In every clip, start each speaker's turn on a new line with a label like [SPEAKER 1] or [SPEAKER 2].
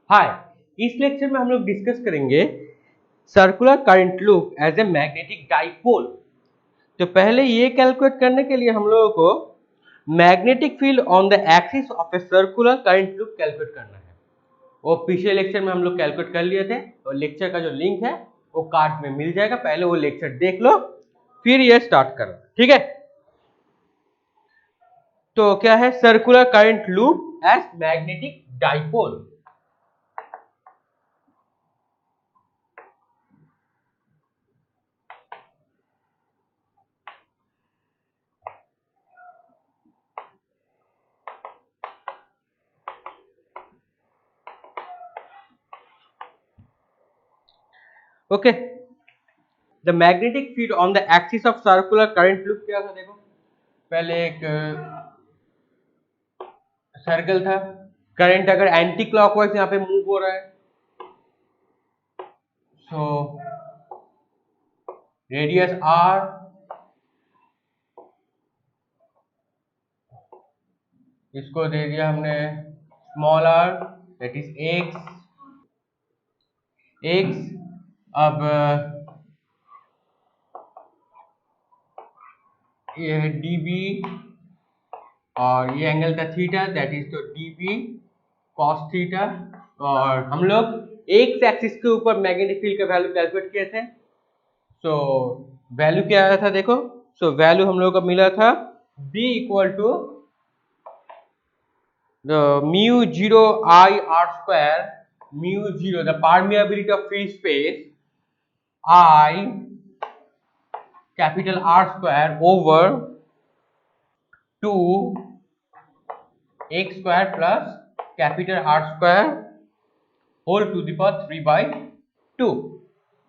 [SPEAKER 1] हाय, इस लेक्चर में हम लोग डिस्कस करेंगे circular current loop as a magnetic dipole. तो पहले ये कैलकुलेट करने के लिए हम लोगों को magnetic field on the axis of a circular current loop calculate करना है। वो पिछले लेक्चर में हम लोग कैलकुलेट कर लिए थे और लेक्चर का जो लिंक है वो कार्ड में मिल जाएगा। पहले वो लेक्चर देख लो फिर ये स्टार्ट करो, ठीक है। तो क्या है circular current loop as magnetic dipole. Okay, the magnetic field on the axis of circular current loop क्या था देखो। पहले एक सर्कल था, करंट अगर एंटी क्लॉकवाइज यहाँ पे मूव हो रहा है सो रेडियस आर, इसको दे दिया हमने small r that is x. अब ये है डी बी और ये एंगल था थीटा दैट इज तो डी बी कॉस थीटा। और हम लोग एक्स एक्सिस के ऊपर मैग्नेटिक फील्ड का वैल्यू कैलकुलेट किए थे। सो वैल्यू क्या आया था देखो। सो वैल्यू हम लोग को मिला था b equal to the mu zero I R square, mu zero the permeability of free space I capital R square over 2 x square plus capital R square whole to the power 3/2।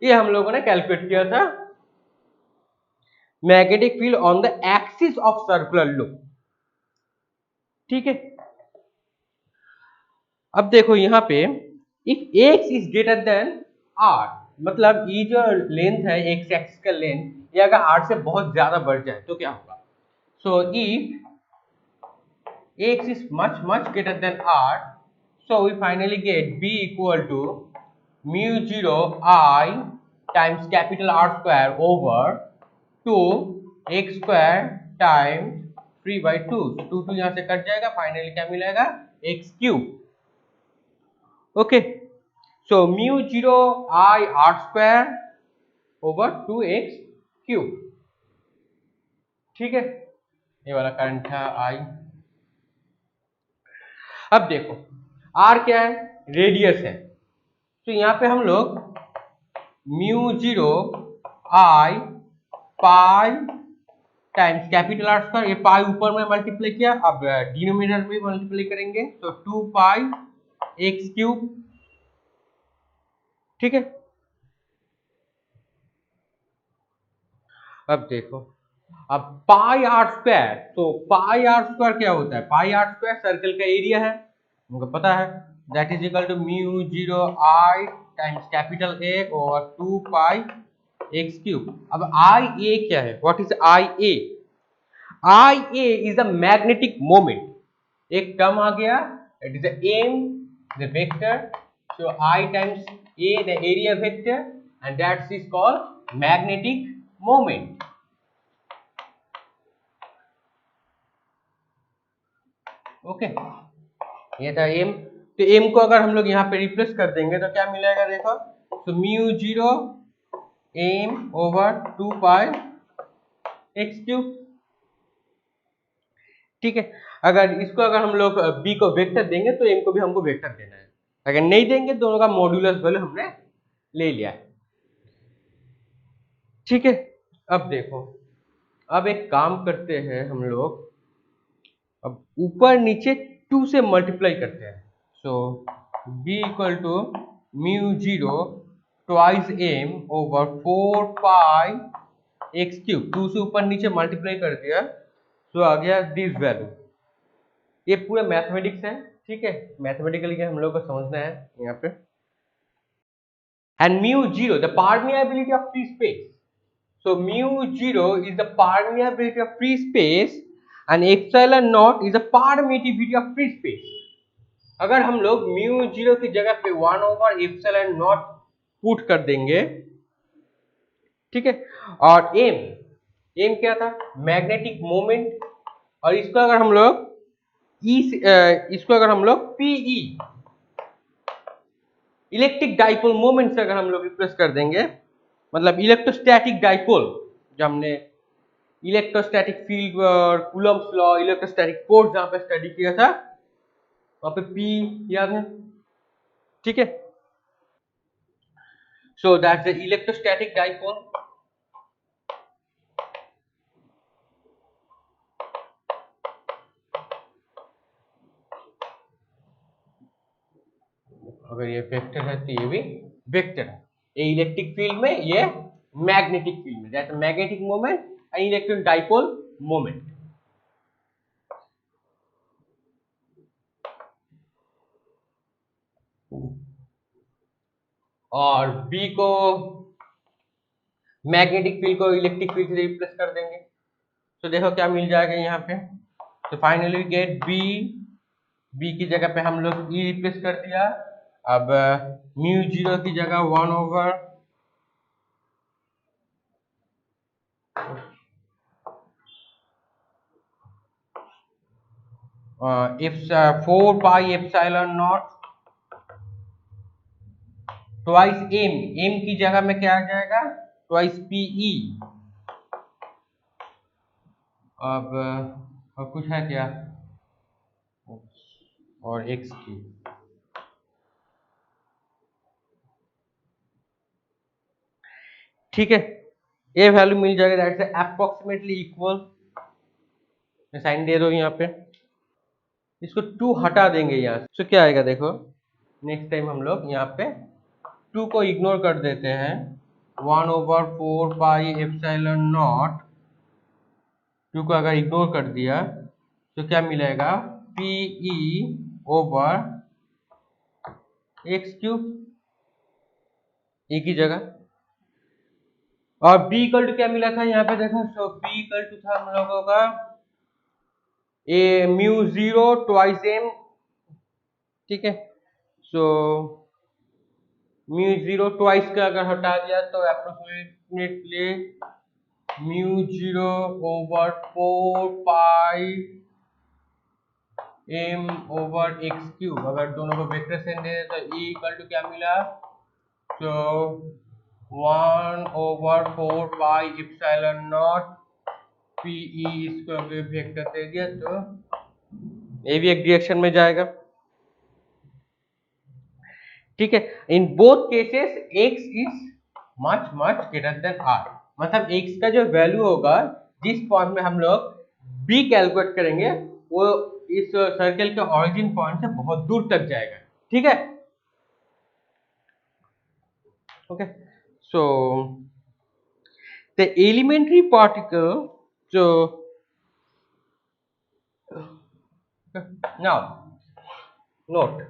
[SPEAKER 1] ये हम लोगों ने calculate किया था magnetic field on the axis of circular loop, ठीक है। अब देखो यहाँ पे if x is greater than r, मतलब ये जो लेंथ है एक्स एक्सिस का लेंथ, ये अगर r से बहुत ज्यादा बढ़ जाए तो क्या होगा। So if x is much greater than r, so we finally get b equal to mu 0 I times capital R square over 2 x square times 3/2। 2 यहाँ से कट जाएगा, फाइनली क्या मिलेगा x cube. Okay, so mu 0 I R square over 2x cube, ठीक है। ये वाला current था I। अब देखो R क्या है, रेडियस है। तो यहाँ पे हम लोग mu 0 I pi times capital R square, ये पाई ऊपर में मल्टीप्लाई किया, अब डिनोमिनेटर में मल्टीप्लाई करेंगे तो 2 पाई एक्स क्यूब, ठीक है। अब देखो, अब पाई आर स्क्वायर, तो पाई आर स्क्वायर क्या होता है, पाई आर स्क्वायर सर्कल का एरिया है, हमको पता है, that is equal to mu 0 I times capital A और 2 पाई एक्स क्यूब। अब आई ए क्या है, what is I A, I A is the magnetic moment. एक टर्म आ गया, it is am the vector, so I times A the area vector and that's is called magnetic moment. Okay, ये था M. तो M को अगर हम लोग यहाँ पे रिप्लेस कर देंगे तो क्या मिलेगा देखो, तो म्यू 0 एम ओवर 2 पाई एक्स क्यूब, ठीक है। अगर हम लोग b को वेक्टर देंगे तो m को भी हमको वेक्टर देना है, अगर नहीं देंगे दोनों का मॉड्यूलस वैल्यू हमने ले लिया है, ठीक है। अब देखो, अब एक काम करते हैं हम लोग, अब ऊपर नीचे 2 से मल्टीप्लाई करते हैं। So b equal to mu 0 twice m over 4 pi x cube, 2 से ऊपर नीचे मल्टीप्लाई कर दिया तो आ गया दिस वैल्यू। ये पूरा मैथमेटिक्स है, ठीक है, मैथमेटिकली हम लोग को समझना है यहाँ पे। And mu 0 the permeability of free space, so mu 0 is the permeability of free space and epsilon not is the permittivity of free space. अगर हम लोग म्यू जीरो की जगह पे 1/ε0 पुट कर देंगे, ठीक है, और एम, एम क्या था, मैग्नेटिक मोमेंट, और इसको अगर हम लोग इसको अगर हम लोग पीई, इलेक्ट्रिक डाइपोल मोमेंट से अगर हम लोग रिप्लेस कर देंगे, मतलब इलेक्ट्रोस्टैटिक डाइपोल, जो हमने इलेक्ट्रोस्टैटिक फील्ड और कूलम्ब्स लॉ, इलेक्ट्रोस्टैटिक फोर्स जहां पे स्टडी किया था, वहां पे पी याद है, ठीक है। So that's the electrostatic dipole. अगर ये वेक्टर है तो ये भी वेक्टर है, ये इलेक्ट्रिक फील्ड में, ये मैग्नेटिक फील्ड में, that's magnetic moment and electric dipole moment. और बी को, मैग्नेटिक फील्ड को इलेक्ट्रिक फील्ड से रिप्लेस कर देंगे, तो देखो क्या मिल जाएगा यहाँ पे। तो फाइनली गेट बी, बी की जगह पे हम लोग ई रिप्लेस कर दिया। अब म्यू जीरो की जगह 1/, इफ 4πε0 ट्वाइस एम, एम की जगह में क्या आ जाएगा, ट्वाइस पीई। अब और कुछ है क्या, और एक्स की, ठीक है, ये वैल्यू मिल जाएगा, दैट्स अप्रोक्सीमेटली इक्वल, साइन दे दो यहाँ पे, इसको 2 हटा देंगे यहाँ से, तो क्या आएगा देखो, नेक्स्ट टाइम हम लोग यहाँ पे 2 को इग्नोर कर देते हैं, 1/4πε0, 2 को अगर इग्नोर कर दिया तो क्या मिलेगा, पीई ओवर एक्स क्यूब, ए की जगह, और बी इक्वल टू क्या मिला था यहाँ पे देखो, सो बी इक्वल टू था हम लोगों का ए म्यू जीरो ट्वाइस एम, ठीक है। सो म्यू जीरो ट्वाइस का अगर हटा दिया तो अप्रोक्सीमेटली म्यू जीरो ओवर 4 पाई एम ओवर एक्स क्यूब, अगर दोनों को वेक्टर सेंड दे तो ई इक्वल टू क्या मिला, तो 1/4 पाई पीई, इसको अगर वेक्टर दे दिया तो ये भी एक डायरेक्शन में जाएगा, ठीक है। In both cases x is much much greater than r, मतलब x का जो वैल्यू होगा, जिस पॉइंट में हम लोग b कैलकुलेट करेंगे, वो इस सर्कल के ओरिजिन पॉइंट से बहुत दूर तक जाएगा, ठीक है, okay. So the elementary particle, जो नाउ नोट,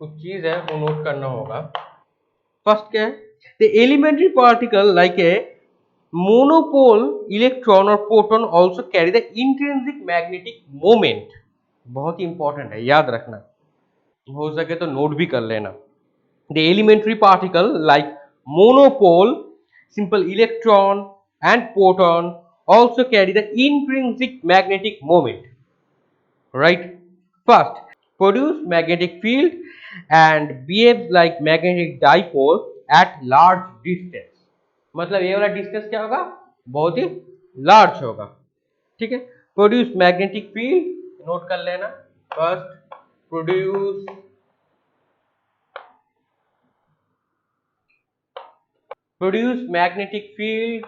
[SPEAKER 1] कुछ चीज है वो नोट करना होगा। फर्स्ट क्या है, the elementary particle like a monopole electron और proton also carry the intrinsic magnetic moment, बहुत ही इंपॉर्टेंट है, याद रखना, हो सके तो नोट भी कर लेना। The elementary particle like monopole, simple electron and proton also carry the intrinsic magnetic moment, right? First, produce magnetic field and behaves like magnetic dipole at large distance, मतलब ये वाला डिस्टेंस क्या होगा, बहुत ही लार्ज होगा, ठीक है। प्रोड्यूस मैग्नेटिक फील्ड, नोट कर लेना, first produce magnetic field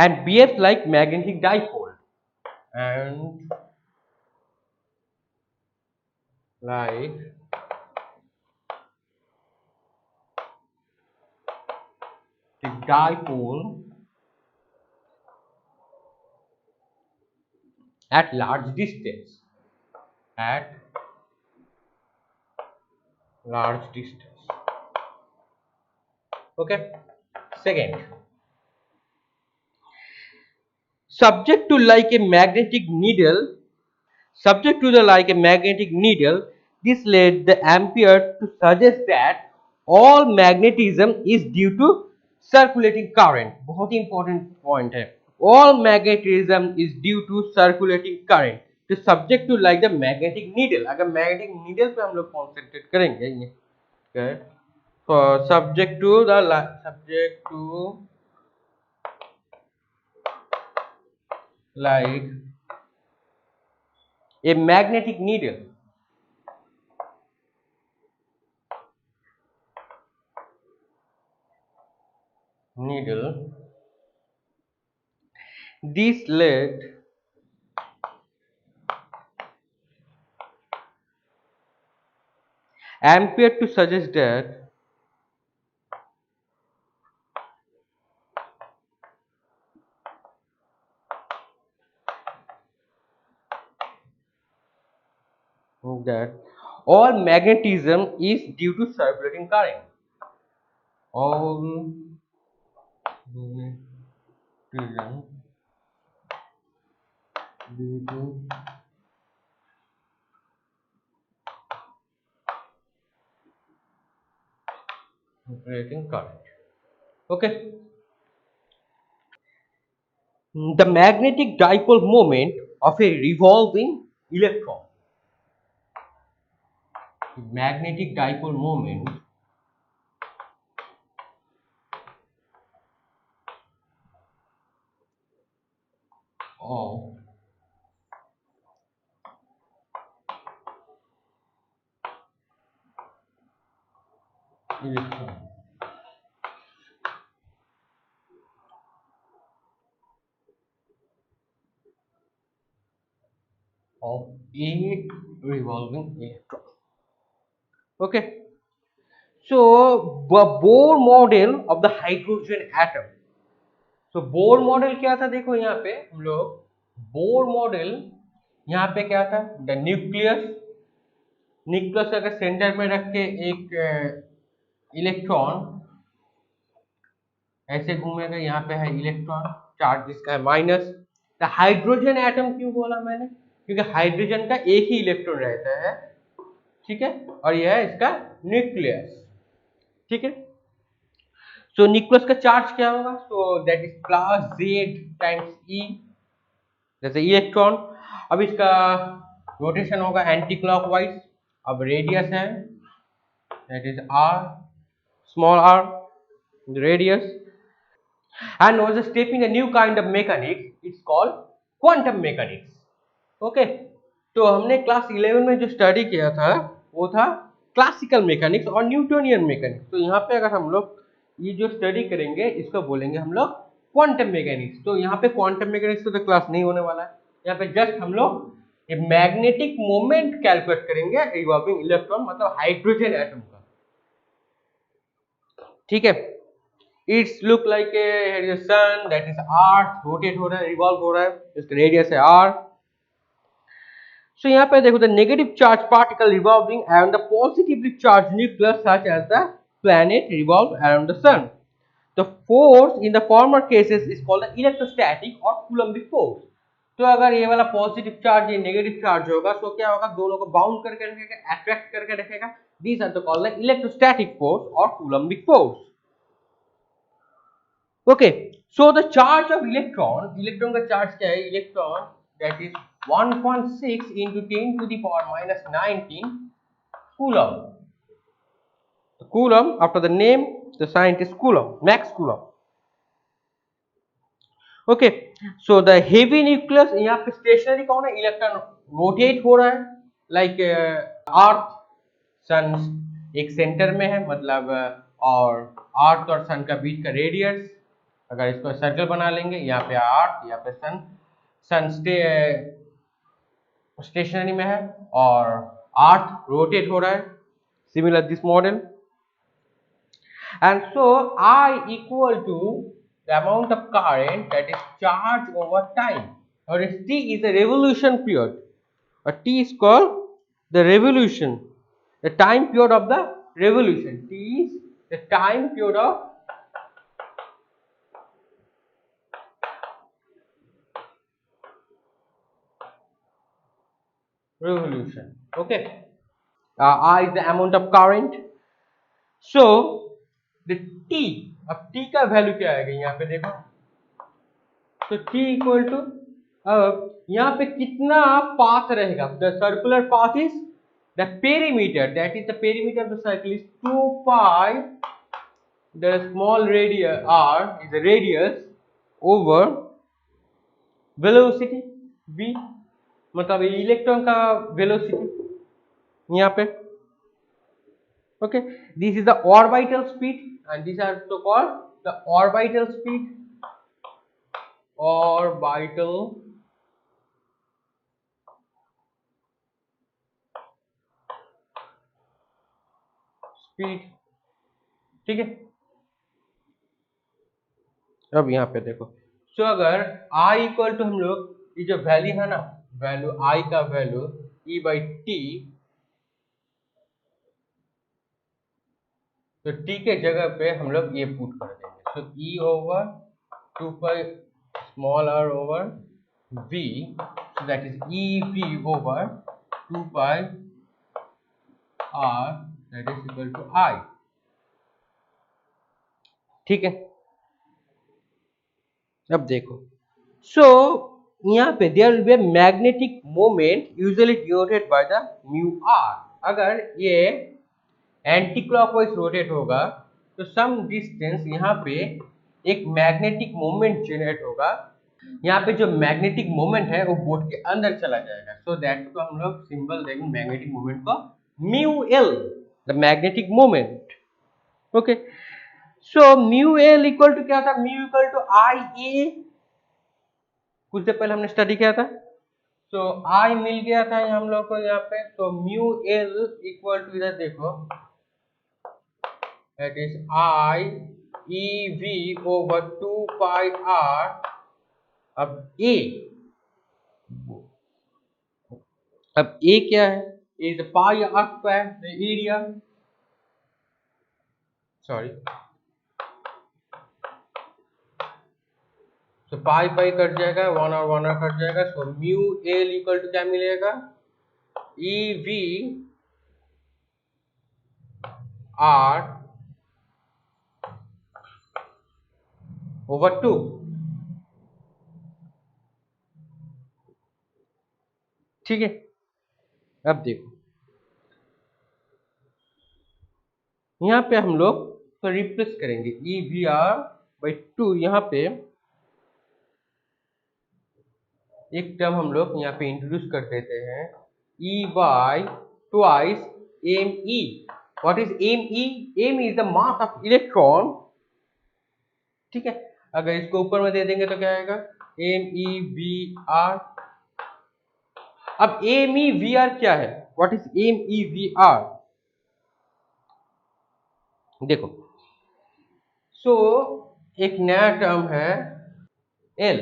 [SPEAKER 1] and behaves like magnetic dipole, and like the dipole at large distance, at large distance, okay। Second, subject to like a magnetic needle. Subject to the like a magnetic needle, this led the Ampere to suggest that all magnetism is due to circulating current. बहुत ही important point है. All magnetism is due to circulating current. तो subject to like the magnetic needle. अगर magnetic needle पे हम लोग concentrate करेंगे ये, okay? So subject to like a magnetic needle. This led Ampere to suggest that all magnetism is due to circulating current. All magnetism due to circulating current. Okay. The magnetic dipole moment of a revolving electron. Magnetic dipole moment of electron of a revolving electron. Okay. So Bohr model of the hydrogen atom. तो Bohr model क्या था, देखो यहाँ पे हम लोग Bohr model यहाँ पे क्या था, द न्यूक्लियस न्यूक्लियस अगर सेंटर में रख के एक इलेक्ट्रॉन ऐसे घूमेगा, यहाँ पे है इलेक्ट्रॉन चार्ज जिसका है माइनस. द हाइड्रोजन एटम क्यों बोला मैंने, क्योंकि हाइड्रोजन का एक ही इलेक्ट्रॉन रहता है, ठीक है, और यह है इसका न्यूक्लियस, ठीक है. सो न्यूक्लियस का चार्ज क्या होगा, so that is plus Z times E जैसे इलेक्ट्रॉन. अब इसका रोटेशन होगा एंटी क्लॉकवाइज. अब रेडियस है that is R, small r radius, and was a step in a new kind of mechanics, it's called quantum mechanics. Okay, तो हमने class 11 में जो स्टडी किया था वो था क्लासिकल मैकेनिक्स और न्यूटोनियन मैकेनिक्स. तो यहाँ पे अगर हम लोग ये जो स्टडी करेंगे इसको बोलेंगे हम लोग क्वांटम मैकेनिक्स. तो यहाँ पे क्वांटम मैकेनिक्स तो क्लास नहीं होने वाला है, यहाँ पे जस्ट हम लोग ये मैग्नेटिक मोमेंट कैलकुलेट करेंगे रिवॉल्विंग इलेक्ट्रॉन मतलब हाइड्रोजन एटम का, ठीक है. It's look like a sun that is earth, rotate हो रहा है, रिवॉल्व हो रहा है, इसका रेडियस है r. सो यहाँ पे देखो the negative charge particle revolving around the positively charged nucleus such as the planet revolve around the sun. The force in the former cases is called the electrostatic or coulombic force. तो अगर ये वाला positive charge ये negative charge होगा तो क्या होगा, दोनों को बाउंड करके रखेगा, अट्रैक्ट करके रखेगा. These are the called the electrostatic force और coulombic force. Okay, so the charge of electron, electron का चार्ज क्या है, electron that is 1.6 into 10 to the power minus 19 coulomb. Coulomb, after the name, the scientist Coulomb, Max Coulomb. Okay, so the heavy nucleus यहाँ पे stationery कौन है, electron rotate हो रहा है लाइक अर्थ. सन एक सेंटर में है मतलब और अर्थ और सन का बीच का रेडियस, अगर इसको सर्कल बना लेंगे, यहाँ पे अर्थ, यहाँ पे सन. सन स्टेशनरी में है और अर्थ रोटेट हो रहा है, similar this model. And so I equal to the amount of current that is charged over time, or T is a revolution period, or T is called the revolution, the time period of the revolution. T is the time period of revolution. Okay. I is the amount of current. So the t, अब t का value क्या आएगा यहाँ पे देखो, तो t equal to, अब यहाँ पे कितना पाथ रहेगा, the circular path is the perimeter, that is the perimeter of the circle is 2 pi, the small radius r is the radius over velocity v, मतलब इलेक्ट्रॉन का वेलोसिटी यहाँ पे. Okay, this is the orbital speed and these are so called the orbital speed. Orbital speed. ठीक है. अब यहाँ पे देखो, so अगर I इक्वल टू हम लोग ये जो वैल्यू है ना, वैल्यू I का वैल्यू E बाई टी, तो t के जगह पे हम लोग ये पुट कर देंगे, तो E over 2 pi small r over v, so that is EV over 2 pi r, that is equal to I. ठीक है. अब देखो, so यहाँ पे there will be a magnetic moment usually denoted by the mu r. अगर ये anti clockwise rotate होगा तो सम डिस्टेंस यहाँ पे एक मैग्नेटिक मोमेंट जनरेट होगा. यहाँ पे जो मैग्नेटिक मोमेंट है वो बोर्ड के अंदर चला जाएगा, सो दैट को हम लोग सिंबल देंगे मैग्नेटिक मोमेंट को mu L, the magnetic moment. Okay, so mu L equal to क्या था, mu equal to I A, कुछ देर पहले हमने स्टडी किया था. सो आई मिल गया था हम लोग को यहाँ पे, तो म्यू एल इक्वल टू इधर देखो, that is I EV over 2 pi r. अब A क्या है, is pi r square, the area, sorry, so pi cut जाएगा, 1 और 1 कट जाएगा, so mu L equal to क्या मिलेगा, EV R over 2. ठीक है. अब देखो यहाँ पे हम लोग तो रिप्लेस करेंगे EVR by 2, यहाँ पे एक टर्म हम लोग यहाँ पे इंट्रोड्यूस कर देते हैं, E by twice ME. What is ME? ME is the mass of electron. ठीक है, अगर इसको ऊपर में दे देंगे तो क्या आएगा, MEVR. अब MEVR क्या है, What is MEVR? देखो, सो एक नया टर्म है L.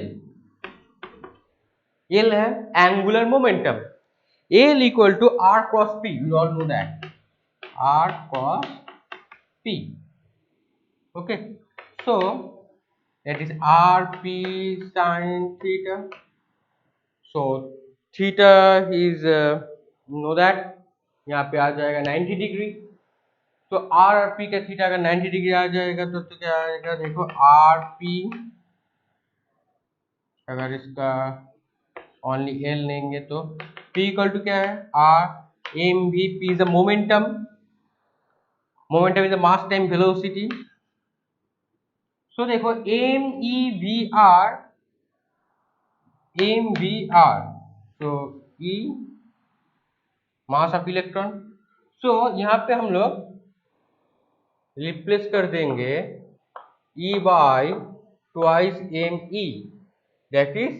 [SPEAKER 1] L है angular momentum. L equal to R cross P. You all know that. R cross P. Okay. So that is RP sin theta. So theta is know that, यहाँ पे आ जाएगा 90 degree. तो are और P का theta अगर 90 degree आ जाएगा तो क्या आएगा, देखो आर पी, अगर इसका ओनली एल लेंगे तो पी इक्वल टू क्या है, R M V. P is the momentum, momentum is the mass time velocity. So देखो M E V R, M V R, तो ई मास ऑफ इलेक्ट्रॉन. सो यहाँ पे हम लोग रिप्लेस कर देंगे E by twice m e, that is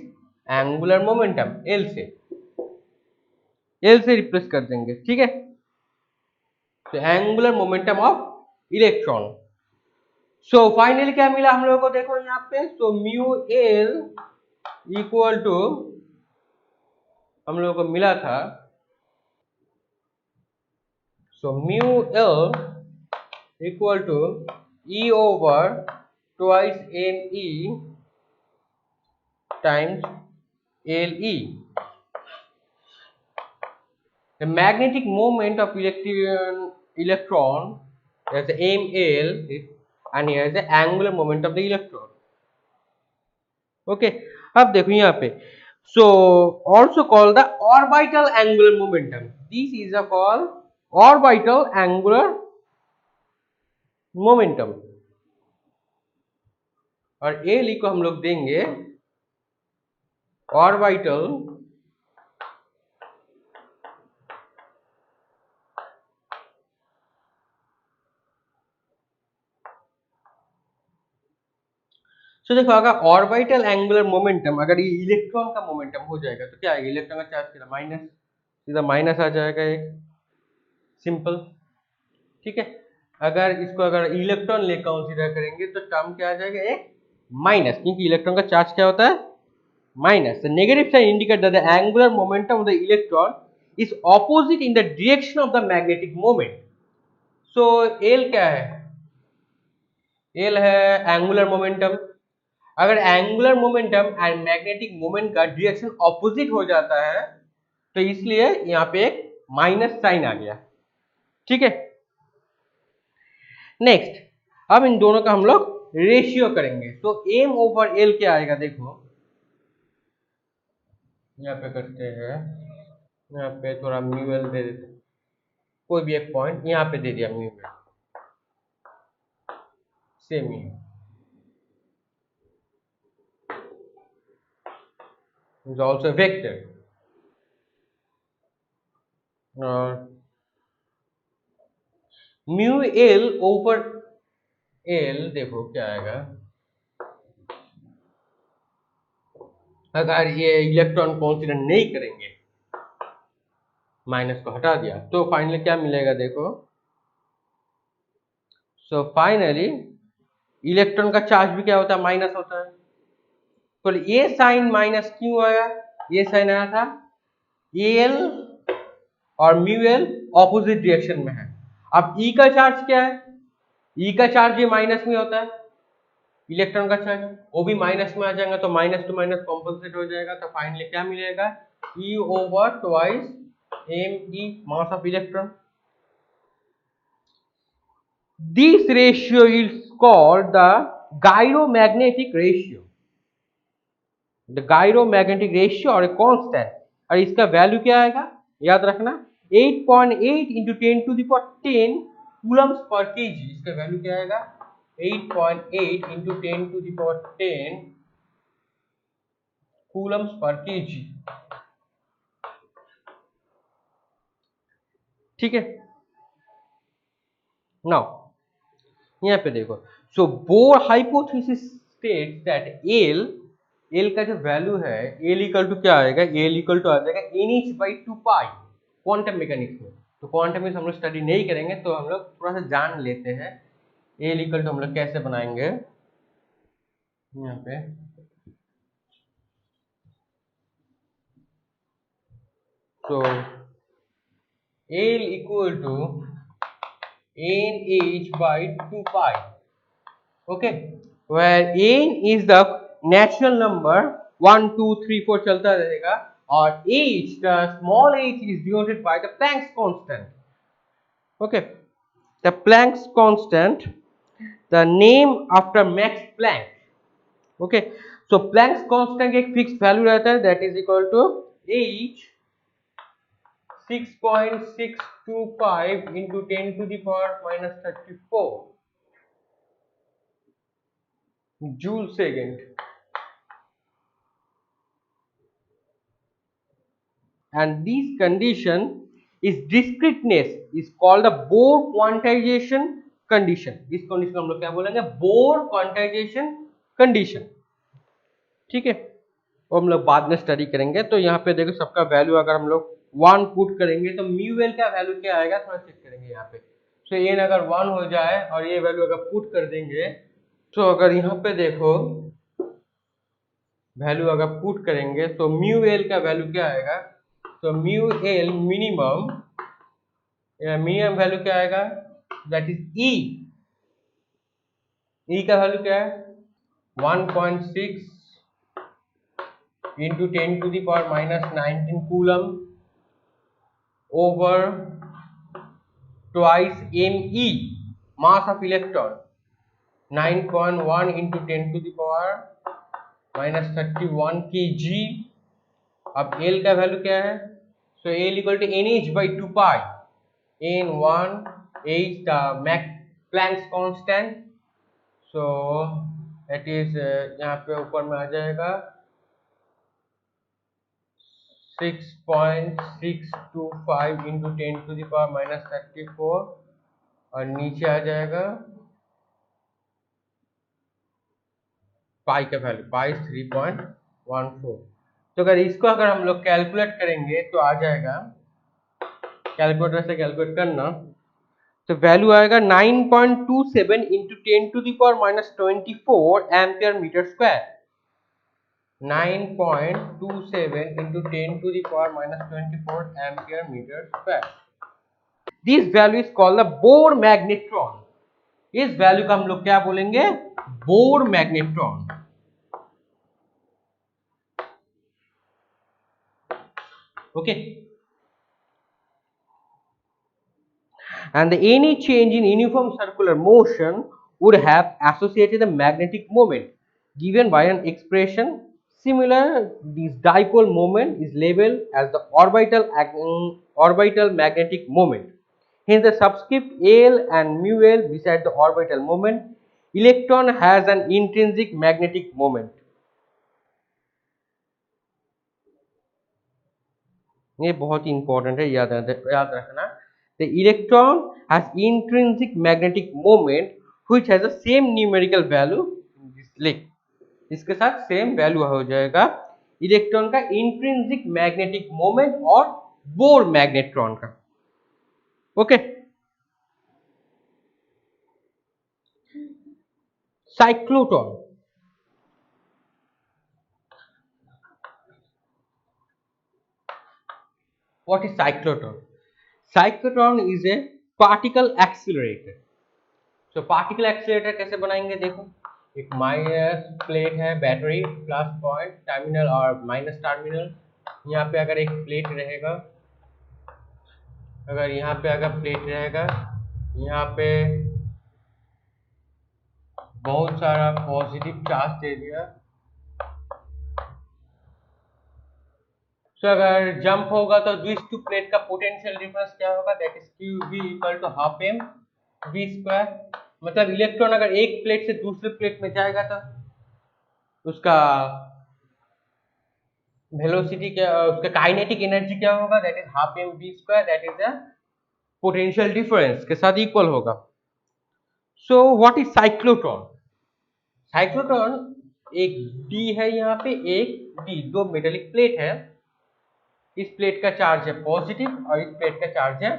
[SPEAKER 1] angular momentum. L से replace कर देंगे. ठीक है, तो angular momentum of electron. So finally क्या मिला हम लोगों को, देखो यहाँ पे, so mu L equal to हम लोगों को मिला था, so mu L equal to E over twice m e times L e. The magnetic moment of electron is ml, and here is the angular moment of the electron. Okay, अब देखो यहाँ पे, so also called the orbital angular momentum. This is a called orbital angular momentum, और L को हम लोग देंगे orbital तो देखो, अगर ऑर्बिटल एंगुलर मोमेंटम, अगर ये इलेक्ट्रॉन का मोमेंटम हो जाएगा तो क्या आएगा, इलेक्ट्रॉन का चार्ज कितना माइनस, सीधा माइनस आ जाएगा एक, सिंपल। ठीक है, अगर इसको अगर इलेक्ट्रॉन ले कंसीडर करेंगे तो टर्म क्या आ जाएगा, एक माइनस, क्योंकि इलेक्ट्रॉन का चार्ज क्या होता है, minus. The negative sign indicate that the angular momentum of the electron is opposite in the direction of the magnetic moment. So L क्या है, एल है एंगुलर मोमेंटम। अगर angular momentum and magnetic moment का direction opposite हो जाता है तो इसलिए यहाँ पे एक माइनस साइन आ गया। ठीक है, नेक्स्ट अब इन दोनों का हम लोग रेशियो करेंगे। तो एम ओवर एल क्या आएगा, देखो यहाँ पे करते हैं, यहाँ पे थोड़ा म्यू एल दे देते, कोई भी एक पॉइंट यहाँ पे दे दिया mu L, same he is also a vector, और म्यू एल ओवर एल देखो क्या आएगा, अगर ये इलेक्ट्रॉन कंसीडर नहीं करेंगे, माइनस को हटा दिया, तो फाइनली क्या मिलेगा देखो, सो फाइनली इलेक्ट्रॉन का चार्ज भी क्या होता है, माइनस होता है। तो ये साइन माइनस क्यों आया, ये साइन आया था, एल और म्यू एल ऑपोजिट डायरेक्शन में है। अब ई का चार्ज क्या है, ई का चार्ज ये माइनस में होता है, इलेक्ट्रॉन का चार्ज वो भी माइनस में आ जाएगा, तो माइनस टू माइनस कॉम्पनसेट हो जाएगा। तो फाइनली क्या मिलेगा, e over twice m e mass of electron. This ratio is called the gyromagnetic ratio, the gyromagnetic ratio और कांस्टेंट, और इसका वैल्यू क्या आएगा, याद रखना 8.8 into 10 to the power 10 coulombs per kg. इसका वैल्यू क्या आएगा, 8.8 into 10 to the power 10 coulombs per kg. ठीक है, नाउ यहाँ पे देखो, so Bohr hypothesis states that L का जो वैल्यू है, एल इक्वल टू क्या आएगा, एल इक्वल टू आ जाएगा nh/2 क्वांटम मैकेनिक्स में। तो क्वांटम मैकेनिक्स हम लोग स्टडी नहीं करेंगे, तो हम लोग थोड़ा सा जान लेते हैं एल इक्वल टू हम लोग कैसे बनाएंगे। यहाँ पे तो L equal to nh/2, okay, where n is the natural number 1 2 3 4 चलता रहेगा, और h, the small h is denoted by the Planck's constant. Okay, the Planck's constant, the name after Max Planck. Okay, so Planck's constant एक fixed value रहता है, that is equal to h 6.625 into 10 to the power minus 34 joule second, and this condition is discreteness is called the Bohr quantization condition. इस condition को हम लोग क्या बोलेंगे, bore quantization condition. ठीक है, वो हम लोग बाद में स्टडी करेंगे। तो यहाँ पे देखो, सबका वैल्यू अगर हम लोग 1 पुट करेंगे तो म्यू एल का वैल्यू क्या आएगा, थोड़ा चेक करेंगे यहाँ पे। तो एन अगर 1 हो जाए और ये वैल्यू अगर पुट कर देंगे, तो अगर यहाँ पे देखो वैल्यू अगर पुट करेंगे तो म्यू एल का वैल्यू क्या आएगा, तो म्यू एल मिनिमम वैल्यू क्या आएगा, दैट इज ई, ई का वैल्यू क्या है 1.6 into 10 to the power minus 19 coulomb, over twice me, mass of electron, 9.1 into 10 to the power minus 31 kg. अब L का वैल्यू क्या है? So L equal to NH by 2 pi. N1 is the Planck's constant. So that is यहाँ पे ऊपर में आ जाएगा 6.625 into 10 to the power minus 34 और नीचे आ जाएगा पाई का वैल्यू, पाई 3.14। तो अगर हम लोग कैलकुलेट करेंगे तो आ जाएगा, कैलकुलेटर से कैलकुलेट करना तो वैल्यू आएगा 9.27 into 10 to the power minus 24 ampere metre square. 9.27 into 10 to the power minus 24 ampere meter square. This value is called the Bohr magnetron. इस वैल्यू का हम लोग क्या बोलेंगे? Bore magnetron. Okay. And any change in uniform circular motion would have associated a magnetic moment given by an expression similar. This dipole moment is labeled as the orbital magnetic moment. Hence the subscript L and mu L beside the orbital moment. Electron has an intrinsic magnetic moment. ये बहुत ही important है, याद रखना। The electron has intrinsic magnetic moment which has the same numerical value in this lake. इसके साथ same value हो जाएगा इलेक्ट्रॉन का इंट्रिंसिक मैग्नेटिक मोमेंट और बोर मैग्नेट्रॉन का। Okay, cyclotron. What is cyclotron? Cyclotron is a particle accelerator. So particle accelerator कैसे बनाएंगे? देखो, एक माइनस प्लेट है, बैटरी प्लस पॉइंट टर्मिनल और माइनस टर्मिनल। यहाँ पे अगर एक प्लेट रहेगा, यहाँ पे बहुत सारा पॉजिटिव चार्ज दे दिया, तो अगर जंप होगा तो दिस टू प्लेट का पोटेंशियल डिफरेंस क्या होगा? That is QV equal to half m v square. मतलब इलेक्ट्रॉन अगर एक प्लेट से दूसरे प्लेट में जाएगा तो उसका वेलोसिटी क्या, उसका काइनेटिक एनर्जी क्या होगा? That is half m v square, that is the potential difference के साथ इक्वल होगा। So what is cyclotron? Cyclotron एक D है, यहाँ पे एक D, दो मेटालिक प्लेट है। इस प्लेट का चार्ज है पॉजिटिव और इस प्लेट का चार्ज है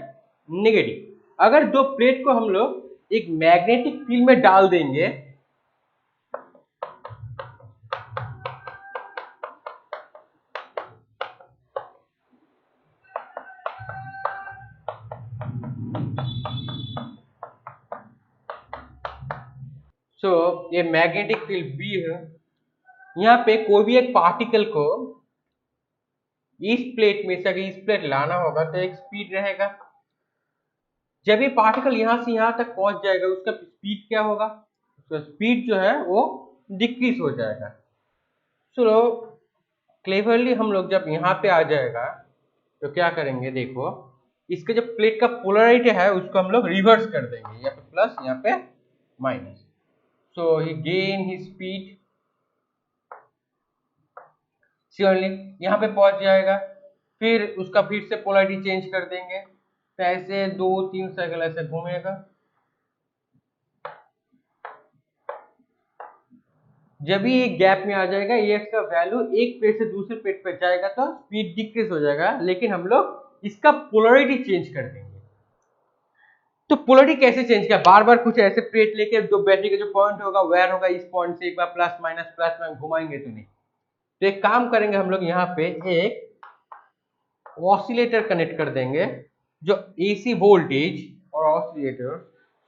[SPEAKER 1] नेगेटिव। अगर दो प्लेट को हम लोग एक मैग्नेटिक फील्ड में डाल देंगे ये मैग्नेटिक फील्ड B है, यहाँ पे कोई भी एक पार्टिकल को इस प्लेट में से अगर इस प्लेट लाना होगा तो एक स्पीड रहेगा। जब ये पार्टिकल यहाँ से यहाँ तक पहुंच जाएगा उसका स्पीड क्या होगा? उसका स्पीड जो है वो डिक्रीज हो जाएगा। चलो क्लेवरली हम लोग जब यहाँ पे आ जाएगा तो क्या करेंगे? देखो, इसके जो प्लेट का पोलैरिटी है उसको हम लोग रिवर्स कर देंगे, यहाँ पे प्लस यहाँ पे माइनस। सो ही गेन ही स्पीड, श्योरली यहाँ पे पहुंच जाएगा, फिर उसका फिर से पोलैरिटी चेंज कर देंगे, तो ऐसे 2-3 साइकिल ऐसे घूमेगा। जब भी एक गैप में आ जाएगा ये इसका वैल्यू एक प्लेट से दूसरे प्लेट पे जाएगा तो स्पीड डिक्रीज हो जाएगा, लेकिन हम लोग इसका पोलैरिटी चेंज कर देंगे। तो पोलैरिटी कैसे चेंज किया? बार बार कुछ ऐसे प्लेट लेके दो बैटरी का जो पॉइंट होगा वायर होगा, इस पॉइंट से एक बार प्लस माइनस घुमाएंगे तो नहीं। तो एक काम करेंगे हम लोग, यहाँ पे एक ऑसिलेटर कनेक्ट कर देंगे जो AC वोल्टेज और ऑसिलेटर।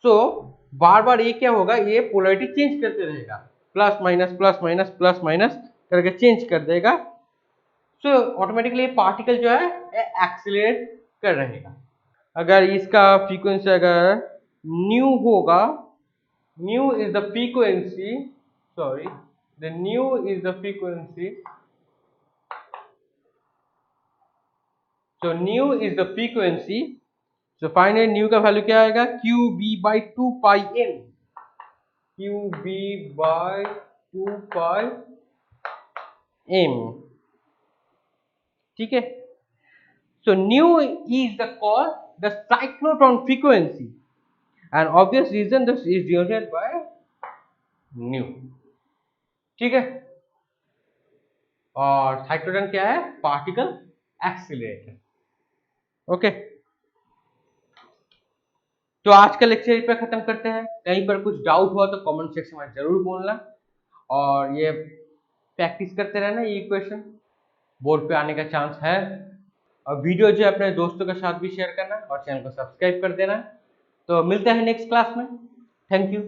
[SPEAKER 1] सो बार बार ये क्या होगा, ये पोलैरिटी चेंज करते रहेगा, प्लस माइनस करके चेंज कर देगा। सो ऑटोमेटिकली पार्टिकल जो है एक्सीलरेट कर रहेगा। अगर इसका फ्रीक्वेंसी अगर न्यू होगा, new is the frequency, sorry, the new is the frequency, so nu is the frequency, so finally nu का वैल्यू क्या आएगा, qb by 2 pi m, qb by 2 pi m, ठीक है। so nu is the cause the cyclotron frequency and obvious reason this is denoted by nu, ठीक है। और cyclotron क्या है, पार्टिकल एक्सीलरेटर, ओके। तो आज का लेक्चर पे खत्म करते हैं। कहीं पर कुछ डाउट हुआ तो कमेंट सेक्शन में जरूर बोलना, और ये प्रैक्टिस करते रहना, ये क्वेश्चन बोर्ड पे आने का चांस है। और वीडियो जो अपने दोस्तों के साथ भी शेयर करना और चैनल को सब्सक्राइब कर देना। तो मिलते हैं नेक्स्ट क्लास में, थैंक यू।